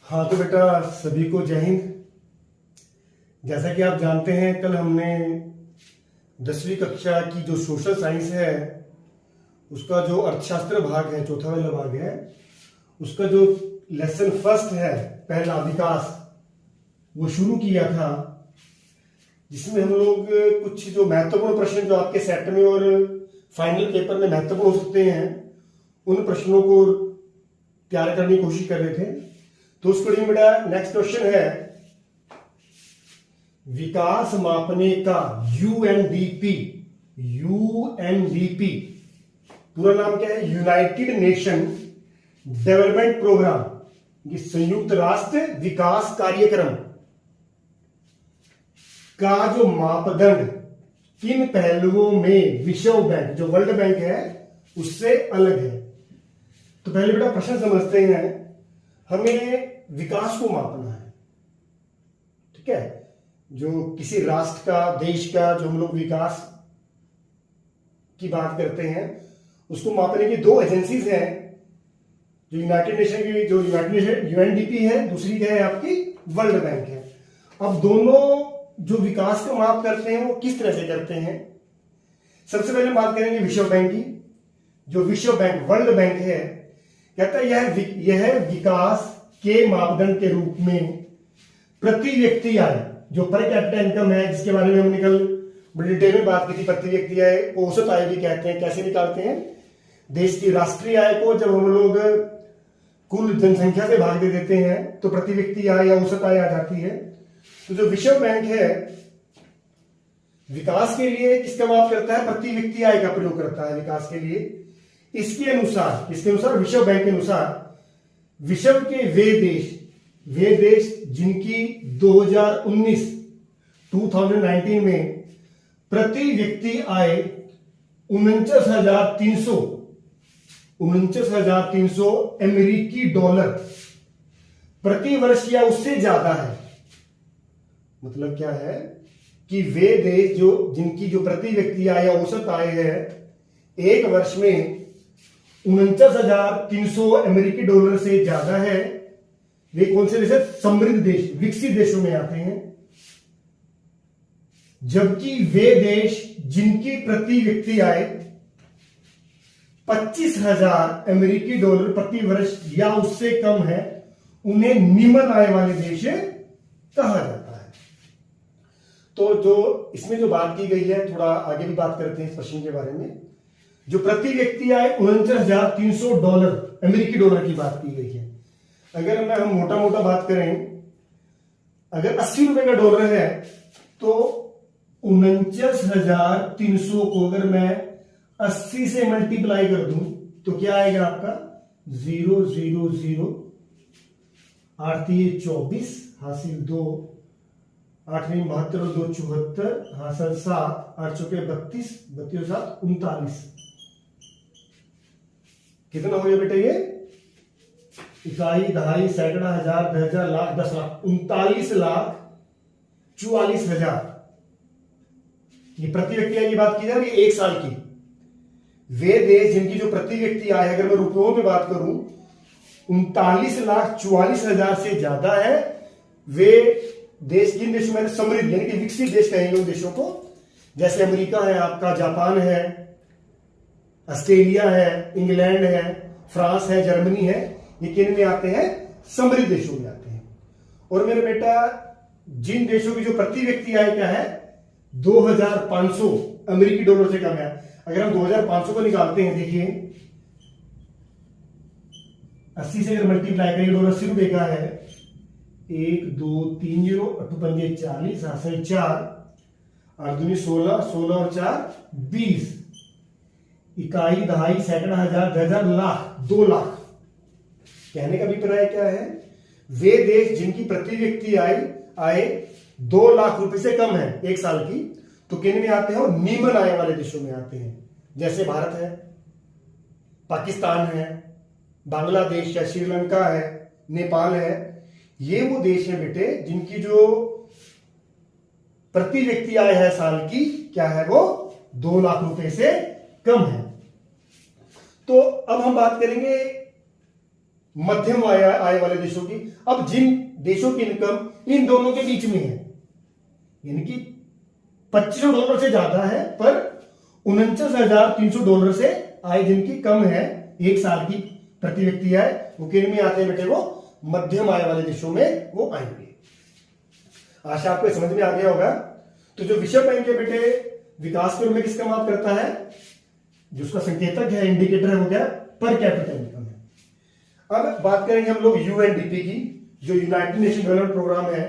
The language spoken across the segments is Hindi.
हाँ तो बेटा सभी को जय हिंद। जैसा कि आप जानते हैं कल हमने 10वीं कक्षा की जो सोशल साइंस है उसका जो अर्थशास्त्र भाग है, चौथा वाला भाग है, उसका जो लेसन फर्स्ट है, पहला विकास, वो शुरू किया था, जिसमें हम लोग कुछ जो महत्वपूर्ण प्रश्न जो आपके सेट में और फाइनल पेपर में महत्वपूर्ण हो सकते हैं उन प्रश्नों को तैयार करने की कोशिश कर रहे थे। तो उसको बेटा नेक्स्ट क्वेश्चन है, विकास मापने का यूएनडीपी पूरा नाम क्या है? यूनाइटेड नेशन डेवलपमेंट प्रोग्राम, ये संयुक्त राष्ट्र विकास कार्यक्रम का जो मापदंड किन पहलुओं में विश्व बैंक जो वर्ल्ड बैंक है उससे अलग है। तो पहले बेटा प्रश्न समझते हैं। हमें विकास को मापना है, ठीक है? जो किसी राष्ट्र का, देश का जो हम लोग विकास की बात करते हैं उसको मापने की दो एजेंसीज हैं, जो यूनाइटेड नेशन की जो यूएनडीपी है, दूसरी क्या है आपकी वर्ल्ड बैंक है। अब दोनों जो विकास का माप करते हैं वो किस तरह से करते हैं? सबसे पहले बात करेंगे विश्व बैंक की। जो विश्व बैंक वर्ल्ड बैंक है, कहता है यह विकास के मापदंड के रूप में प्रति व्यक्ति आय, जो पर कैपिटा इनकम है, जिसके बारे में हमने कल बड़ी डिटेल में बात की थी, प्रति व्यक्ति आय को औसत आय भी कहते हैं। कैसे निकालते हैं? देश की राष्ट्रीय आय को जब हम लोग कुल जनसंख्या से भाग दे देते हैं तो प्रति व्यक्ति आय या औसत आय आ जाती है। तो जो विश्व बैंक है विकास के लिए किसका माप करता है? प्रति व्यक्ति आय का प्रयोग करता है विकास के लिए। इसके अनुसार विश्व बैंक के अनुसार विश्व के वे देश जिनकी 2019 में प्रति व्यक्ति आय 49,300 अमेरिकी डॉलर प्रति वर्ष या उससे ज्यादा है। मतलब क्या है कि वे देश जिनकी जो प्रति व्यक्ति आय या औसत आय है एक वर्ष में 49,300 अमेरिकी डॉलर से ज्यादा है, वे कौन से देश है? समृद्ध देश, विकसित देशों में आते हैं। जबकि वे देश जिनकी प्रति व्यक्ति आय 25,000 अमेरिकी डॉलर प्रति वर्ष या उससे कम है, उन्हें निम्न आय वाले देश कहा जाता है। तो जो इसमें जो बात की गई है, थोड़ा आगे भी बात करते हैं इस प्रश्न के बारे में। जो प्रति व्यक्ति आय 49,300 डॉलर अमेरिकी डॉलर की बात की गई है। अगर हम मोटा बात करें, अगर 80 रुपए का डॉलर है तो 49,300 को अगर मैं 80 से मल्टीप्लाई कर दूं तो क्या आएगा आपका? 000 8 24 हासिल 2 8 72 और 2 74 हासिल 7 8 चौके 32 32 7 39। कितना हो गया बेटा? ये इकाई, दहाई, सैकड़ा, हजार, 10,000, लाख, 10 लाख, 39,44,000। ये प्रति व्यक्ति आय की बात की जा रही है एक साल की। वे देश जिनकी जो प्रति व्यक्ति आय, अगर मैं रुपयों में बात करूं, 39,44,000 से ज्यादा है, वे देश जिन देशों में समृद्ध यानी कि विकसित देश कहेंगे उन देशों को, जैसे अमेरिका है आपका, जापान है, ऑस्ट्रेलिया है, इंग्लैंड है, फ्रांस है, जर्मनी है, ये किन में आते हैं? समृद्ध देशों में आते हैं। और मेरे बेटा जिन देशों की जो प्रति व्यक्ति आय क्या है? 2,500 अमेरिकी डॉलर से कम है। अगर हम 2,500 को निकालते हैं, देखिए 80 से अगर मल्टीप्लाई करें, डॉलर 80 रुपए का है, 1 2 3 0 8 पंजे 40 हासिल 4 8 दूनी 16 16 और 4 20 इकाई, दहाई, सैकड़ा, हजार, 10,000, लाख, 2 लाख। कहने का अभिप्राय क्या है? वे देश जिनकी प्रति व्यक्ति आय 2 लाख रुपए से कम है एक साल की, तो किन में आते हैं? और निम्न आय वाले देशों में आते हैं। जैसे भारत है, पाकिस्तान है, बांग्लादेश है, श्रीलंका है, नेपाल है। ये वो देश है बेटे जिनकी जो प्रति व्यक्ति आय है साल की, क्या है वो? 2 लाख रुपए से कम है। तो अब हम बात करेंगे मध्यम आय वाले देशों की। अब जिन देशों की इनकम इन दोनों के बीच में है, यानी कि $2500 से ज्यादा है पर $49,300 से आय जिनकी कम है एक साल की प्रति व्यक्ति आय, वो किन में आते हैं बेटे? वो मध्यम आय वाले देशों में वो आएंगे। आशा आपको समझ में आ गया होगा। तो जो विश्व बैंक है बेटे विकास के रूप में किसका बात करता है? जो उसका संकेतक है, इंडिकेटर है, वो क्या? पर कैपिटा इनकम है। अब बात करेंगे हम लोग यूएनडीपी की, जो यूनाइटेड नेशन डेवलपमेंट प्रोग्राम है।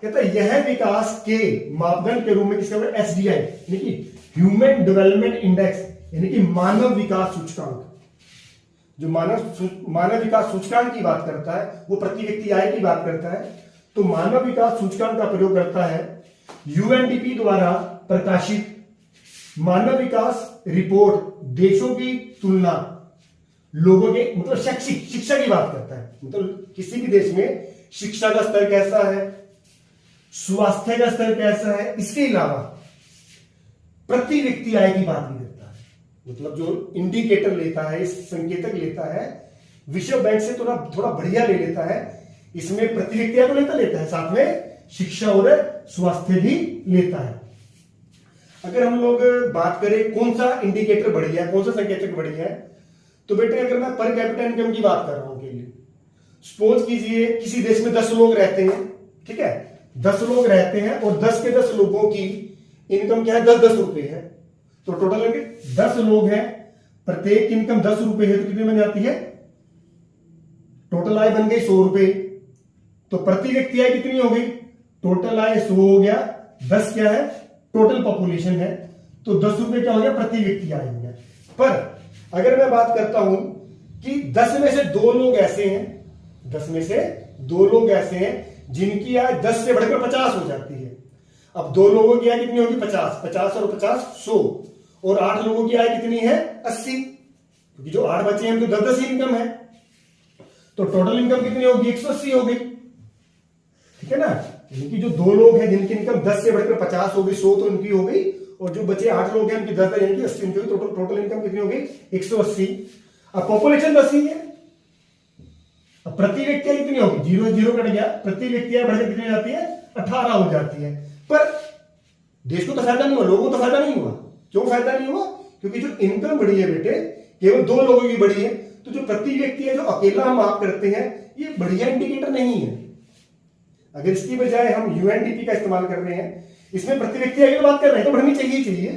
कहता है यह विकास के मापदंड के रूप में किसका? एसडीआई यानी कि ह्यूमन डेवलपमेंट इंडेक्स, यानी कि मानव विकास सूचकांक। जो मानव विकास सूचकांक की बात करता है वो प्रति व्यक्ति आय की बात करता है। तो मानव विकास सूचकांक का प्रयोग करता है यूएनडीपी द्वारा प्रकाशित मानव विकास रिपोर्ट। देशों की तुलना लोगों के मतलब शिक्षा की बात करता है, मतलब किसी भी देश में शिक्षा का स्तर कैसा है, स्वास्थ्य का स्तर कैसा है, इसके अलावा प्रति व्यक्ति आय की बात भी करता है। मतलब जो इंडिकेटर लेता है, इस संकेतक लेता है, विश्व बैंक से थोड़ा बढ़िया ले लेता है। इसमें प्रति व्यक्ति आय तो लेता है, साथ में शिक्षा और स्वास्थ्य भी लेता है। अगर हम लोग बात करें कौन सा इंडिकेटर बढ़िया है, कौन सा संकेतक बढ़िया है, तो बेटे अगर मैं पर कैपिटा इनकम की बात कर रहा हूं के लिए, सपोज कीजिए किसी देश में 10 लोग रहते हैं, ठीक है, 10 लोग रहते हैं और 10 के 10 लोगों की इनकम क्या है? 10-10 रुपए है। तो टोटल 10 लोग हैं, प्रत्येक इनकम 10 रुपए है, तो कितनी बन जाती है? टोटल आय बन गई 100 रुपए। तो प्रति व्यक्ति आय कितनी हो गई? टोटल आय 100 हो गया, 10 क्या है? टोटल पॉपुलेशन है, तो 10 रुपए क्या हो गया? प्रति व्यक्ति आय हो गया। पर अगर मैं बात करता हूं कि 10 में से 2 लोग ऐसे हैं, 10 में से 2 लोग ऐसे हैं जिनकी आय 10 से बढ़कर 50 हो जाती है। अब 2 लोगों की आय कितनी होगी? 50 50 और 50 100, और 8 लोगों की आय कितनी है? 80, क्योंकि जो 8 बचे हैं उनको 10-10 ही इनकम है। तो टोटल इनकम कितनी होगी? 180 हो गई, ठीक है ना। यानी कि जो 2 लोग हैं जिनकी इनकम 10 से बढ़कर 50 हो गई, 100 तो उनकी हो गई, और जो बचे 8 लोग हैं उनकी 10 यानी कि 80 उनकी, टोटल इनकम कितनी हो गई? 180। अब पॉपुलेशन 10 ही है, अब प्रति व्यक्ति कितनी होगी? 0 कट गया, प्रति व्यक्ति बढ़कर कितनी हो जाती है? 18 हो जाती है। पर देश को तो फायदा नहीं हुआ, लोगों को तो फायदा नहीं हुआ। क्यों फायदा नहीं हुआ? क्योंकि जो इनकम बढ़ी है बेटे केवल 2 लोगों की बढ़ी है, तो जो प्रति व्यक्ति है जो अकेला हम माप करते हैं ये बढ़िया इंडिकेटर नहीं है। अगर इसकी बजाय हम यूएनडीपी का इस्तेमाल कर रहे हैं, इसमें प्रति व्यक्ति आय की बात कर रहे हैं तो बढ़नी चाहिए,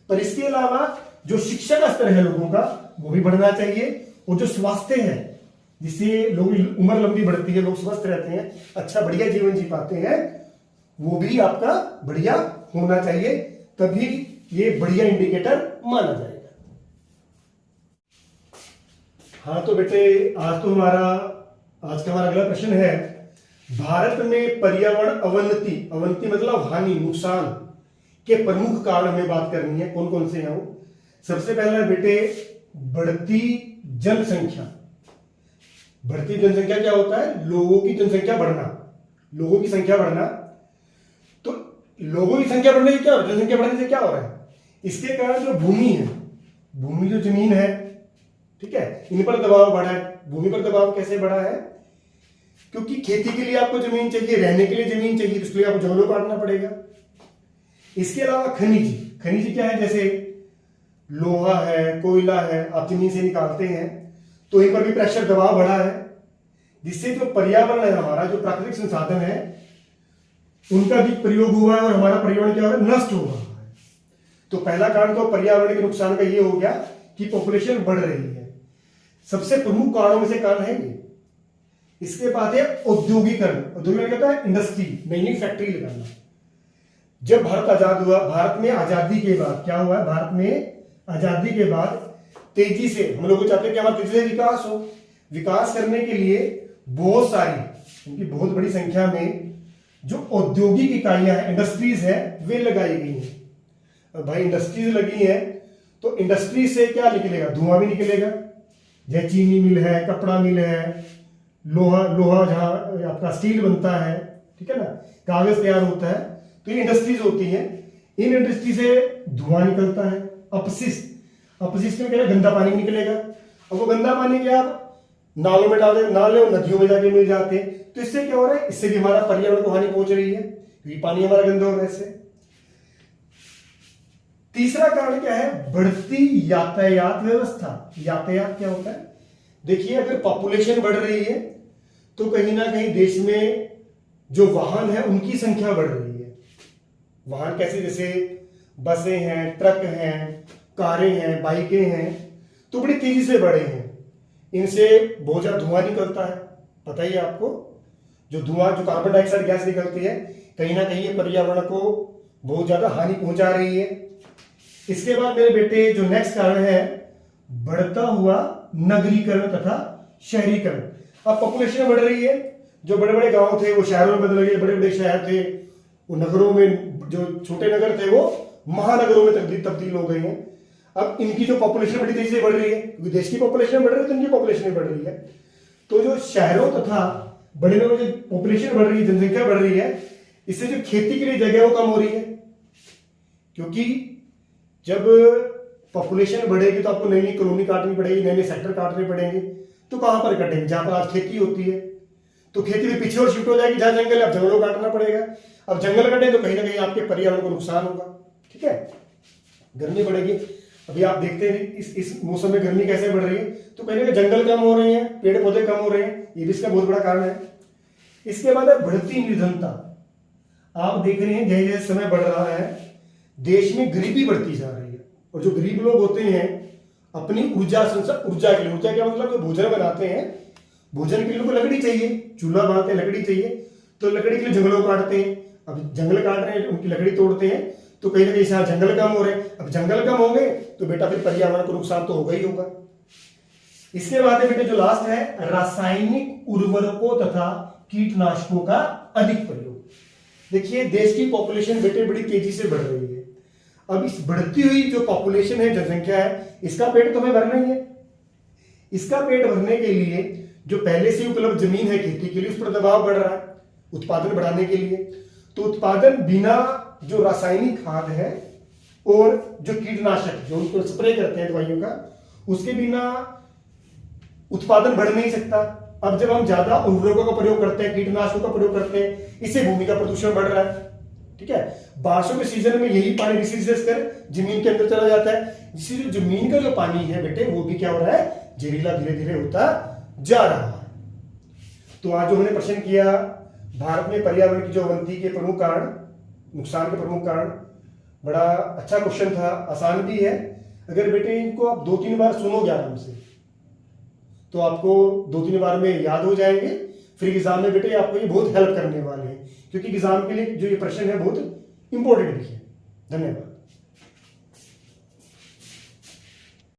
पर इसके अलावा जो शिक्षा का स्तर है लोगों का वो भी बढ़ना चाहिए, और जो स्वास्थ्य है जिससे लोग उम्र लंबी बढ़ती है, लोग स्वस्थ रहते हैं, अच्छा बढ़िया जीवन जी पाते हैं, वो भी आपका बढ़िया होना चाहिए, तभी ये बढ़िया इंडिकेटर माना जाएगा। हाँ तो बेटे आज का हमारा अगला प्रश्न है, भारत में पर्यावरण अवनति मतलब हानि, नुकसान के प्रमुख कारण हमें बात करनी है। कौन कौन से हैं वो? सबसे पहला बेटे बढ़ती जनसंख्या। बढ़ती जनसंख्या क्या होता है? लोगों की जनसंख्या बढ़ना, लोगों की संख्या बढ़ना। तो लोगों की संख्या बढ़ने से क्या हो रहा है? जनसंख्या बढ़ने से क्या हो रहा है? इसके कारण जो भूमि है, भूमि जो जमीन है, ठीक है, इन पर दबाव बढ़ा है। भूमि पर दबाव कैसे बढ़ा है? क्योंकि खेती के लिए आपको जमीन चाहिए, रहने के लिए जमीन चाहिए, तो इसलिए आपको जंगलों को काटना पड़ेगा। इसके अलावा खनिज क्या है? जैसे लोहा है, कोयला है, आप जमीन से निकालते हैं, तो इन पर भी प्रेशर दबाव बढ़ा है, जिससे जो पर्यावरण है हमारा, जो प्राकृतिक संसाधन है, उनका भी प्रयोग हुआ है और हमारा पर्यावरण क्या हो रहा है? नष्ट हो रहा है। तो पहला कारण तो पर्यावरण के नुकसान का ये हो गया कि पॉपुलेशन बढ़ रही है, सबसे प्रमुख कारणों में से कारण है ये। इसके बाद है औद्योगिकरण। औद्योगिकरण कहता है इंडस्ट्री, नई फैक्ट्री लगाना। जब भारत आजाद हुआ, भारत में आजादी के बाद क्या हुआ? भारत में आजादी के बाद तेजी से हम लोग चाहते हैं कि हमारा तेजी से विकास हो। विकास करने के लिए बहुत सारी, उनकी बहुत बड़ी संख्या में जो औद्योगिक इकाइयां हैं, इंडस्ट्रीज है, वे लगाई गई हैं। अब भाई इंडस्ट्रीज लगी हैं तो इंडस्ट्री से क्या निकलेगा? धुआं भी निकलेगा। जैसे चीनी मिल है, कपड़ा मिल है, लोहा जहां आपका स्टील बनता है, ठीक है ना, कागज तैयार होता है, तो ये इंडस्ट्रीज होती हैं। इन इंडस्ट्री से धुआं निकलता है, अपशिष्ट में क्या गंदा पानी निकलेगा। अब वो गंदा पानी क्या आप नालों में डाल दे, नाले और नदियों में जाके मिल जाते हैं। तो इससे क्या हो रहा है, इससे भी हमारा पर्यावरण को हानि पहुंच रही है, क्योंकि पानी हमारा गंदा हो रहा है इससे। तीसरा कारण क्या है, बढ़ती यातायात व्यवस्था। यातायात क्या होता है, देखिए अगर पॉपुलेशन बढ़ रही है तो कहीं ना कहीं देश में जो वाहन है उनकी संख्या बढ़ रही है। वाहन कैसे, जैसे बसें हैं, ट्रक हैं, कारें हैं, बाइकें हैं, तो बड़ी तेजी से बढ़े हैं। इनसे बहुत ज्यादा धुआं निकलता है, पता ही है आपको। जो धुआं, जो कार्बन डाइऑक्साइड गैस निकलती है, कहीं ना कहीं ये पर्यावरण को बहुत ज्यादा हानि पहुंचा रही है। इसके बाद मेरे बेटे जो नेक्स्ट कारण है, बढ़ता हुआ नगरीकरण तथा शहरीकरण। अब पॉपुलेशन बढ़ रही है, जो बड़े बड़े गांव थे वो शहरों में बदल गए, बड़े बड़े शहर थे वो नगरों में, जो छोटे नगर थे वो महानगरों में तब्दील हो गए हैं। अब इनकी जो पॉपुलेशन बड़ी तेजी से बढ़ रही है, क्योंकि देश की पॉपुलेशन बढ़ रही है तो इनकी पॉपुलेशन भी बढ़ रही है। तो जो शहरों तथा बड़े नगरों में जो पॉपुलेशन बढ़ रही है, जनसंख्या बढ़ रही है, इससे जो खेती के लिए जगह वो कम हो रही है। क्योंकि जब पॉपुलेशन बढ़ेगी तो आपको नई नई कॉलोनी काटनी पड़ेगी, नए नए सेक्टर काटने पड़ेंगे। तो कहां पर कटेंगे, जहां पर आज खेती होती है। तो खेती भी पीछे और शिफ्ट हो जाएगी, जहां जंगल है अब जंगलों को काटना पड़ेगा। अब जंगल कटे तो कहीं ना कहीं आपके पर्यावरण को नुकसान होगा। ठीक है, गर्मी बढ़ेगी। अभी आप देखते हैं इस मौसम में गर्मी कैसे बढ़ रही है, तो कहीं ना कहीं जंगल कम हो रहे हैं, पेड़ पौधे कम हो रहे हैं, ये भी इसका बहुत बड़ा कारण है। इसके बाद है बढ़ती निर्धनता। आप देख रहे हैं जैसे जैसे समय बढ़ रहा है देश में गरीबी बढ़ती जा रही है, और जो गरीब लोग होते हैं अपनी ऊर्जा के लिए, ऊर्जा क्या मतलब, जो भोजन बनाते हैं, भोजन के लिए उनको लकड़ी चाहिए, चूल्हा बांधते हैं लकड़ी चाहिए, तो लकड़ी के लिए जंगलों काटते हैं। अब जंगल काट रहे हैं, उनकी लकड़ी तोड़ते हैं, तो कहीं ना कहीं यहाँ जंगल कम हो रहे हैं। अब जंगल कम होंगे तो बेटा फिर पर्यावरण को नुकसान तो होगा ही होगा। इसके बाद है बेटे जो लास्ट है, रासायनिक उर्वरकों तथा कीटनाशकों का अधिक प्रयोग। देखिए देश की पॉपुलेशन बेटे बड़ी तेजी से बढ़ रही है। अब इस बढ़ती हुई जो पॉपुलेशन है, जनसंख्या है, इसका पेट तो हमें भरना ही है। इसका पेट भरने के लिए जो पहले से उपलब्ध जमीन है खेती के लिए, उस पर दबाव बढ़ रहा है उत्पादन बढ़ाने के लिए। तो उत्पादन बिना जो रासायनिक खाद है और जो कीटनाशक जो उनको स्प्रे करते हैं दवाइयों का, उसके बिना उत्पादन बढ़ नहीं सकता। अब जब हम ज्यादा उर्वरकों का प्रयोग करते हैं, कीटनाशकों का प्रयोग करते हैं, इससे भूमि का प्रदूषण बढ़ रहा है। ठीक है, बारिशों के सीजन में यही पानी रिसीज कर जमीन के अंदर चला जाता है, जिससे जो जमीन का जो पानी है बेटे वो भी क्या हो रहा है, जहरीला धीरे धीरे होता जा रहा है। तो आज जो हमने प्रश्न किया, भारत में पर्यावरण की जो अवनति के प्रमुख कारण, नुकसान के प्रमुख कारण, बड़ा अच्छा क्वेश्चन था, आसान भी है। अगर बेटे इनको आप 2-3 बार सुनोगे आराम से तो आपको 2-3 बार में याद हो जाएंगे। फिर एग्जाम में बेटे आपको ये बहुत हेल्प करने वाले हैं, क्योंकि एग्जाम के लिए जो ये प्रश्न है बहुत इंपॉर्टेंट भी है। धन्यवाद।